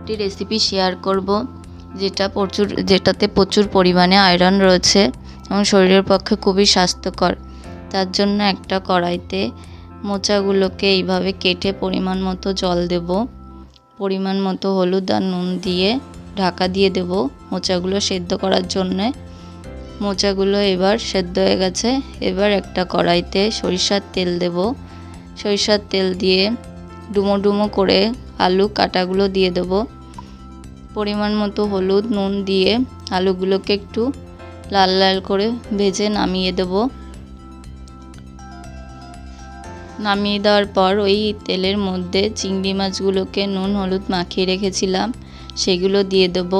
একটি recipe share করব যেটাতে প্রচুর পরিমাণে আয়রন রয়েছে এবং শরীরের পক্ষে খুবই স্বাস্থ্যকর। তার জন্য একটা কড়াইতে মোচাগুলোকে এইভাবে কেটে পরিমাণ মতো জল দেব, পরিমাণ মতো হলুদ আর নুন দিয়ে ঢাকা দিয়ে দেব মোচাগুলো সেদ্ধ করার জন্যে। মোচাগুলো এবার সেদ্ধ হয়ে গেছে। এবার একটা কড়াইতে সরিষার তেল দেব। সরিষার তেল দিয়ে ডুমো ডুমো করে আলু কাটাগুলো দিয়ে দেব। পরিমাণ মতো হলুদ নুন দিয়ে আলুগুলোকে একটু লাল লাল করে ভেজে নামিয়ে দেব। নামিয়ে দেওয়ার পর ওই তেলের মধ্যে চিংড়ি মাছগুলোকে নুন হলুদ মাখিয়ে রেখেছিলাম সেগুলো দিয়ে দেব।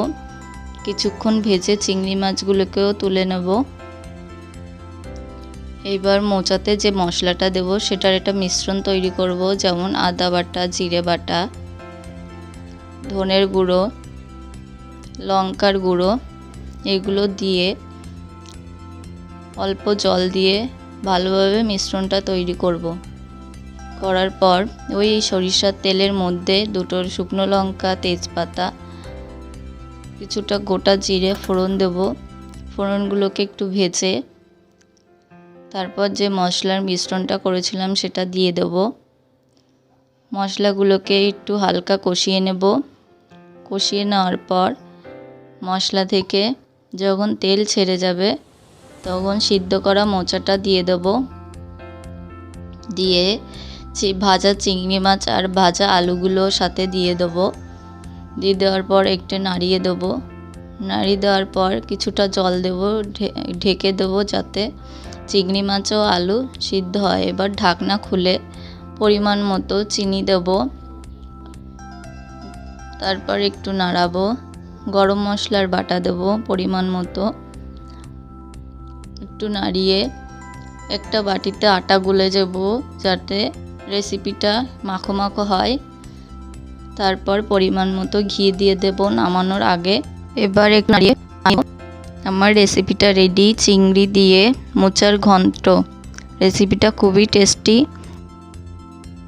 কিছুক্ষণ ভেজে চিংড়ি মাছগুলোকেও তুলে নেব। এইবার মোচাতে যে মশলাটা দেব সেটার একটা মিশ্রণ তৈরি করব, যেমন আদা বাটা, জিরে বাটা, ধনের গুঁড়ো, লঙ্কার গুঁড়ো, এগুলো দিয়ে অল্প জল দিয়ে ভালোভাবে মিশ্রণটা তৈরি করব। করার পর ওই সরিষার তেলের মধ্যে দুটো শুকনো লঙ্কা, তেজপাতা, কিছুটা গোটা জিরে ফোড়ন দেব। ফোড়নগুলোকে একটু ভেজে তারপর যে মশলার মিশ্রণটা করেছিলাম সেটা দিয়ে দেব। মশলাগুলোকে একটু হালকা কষিয়ে নেব। কষিয়ে নেওয়ার পর মশলা থেকে যখন তেল ছেড়ে যাবে তখন সিদ্ধ করা মোচাটা দিয়ে দেব। দিয়ে ভাজা চিংড়ি মাছ আর ভাজা আলুগুলো সাথে দিয়ে দেব। দিয়ে দেওয়ার পর একটু নাড়িয়ে দেব। নাড়িয়ে দেওয়ার পর কিছুটা জল দেব, ঢেকে দেব যাতে চিংড়ি মাছ ও আলু সিদ্ধ হয়। এবার ঢাকনা খুলে পরিমাণ মতো চিনি দেব। তারপর একটু নাড়াবো। গরম মশলার বাটা দেব পরিমাণ মতো। একটু নাড়িয়ে একটা বাটিতে আটা গুলে দেব যাতে রেসিপিটা মাখো মাখো হয়। তারপর পরিমাণ মতো ঘি দিয়ে দেব নামানোর আগে। এবার একটু নাড়িয়ে আমার রেসিপিটা রেডি। চিংড়ি দিয়ে মোচার ঘন্ট। রেসিপিটা খুবই টেস্টি।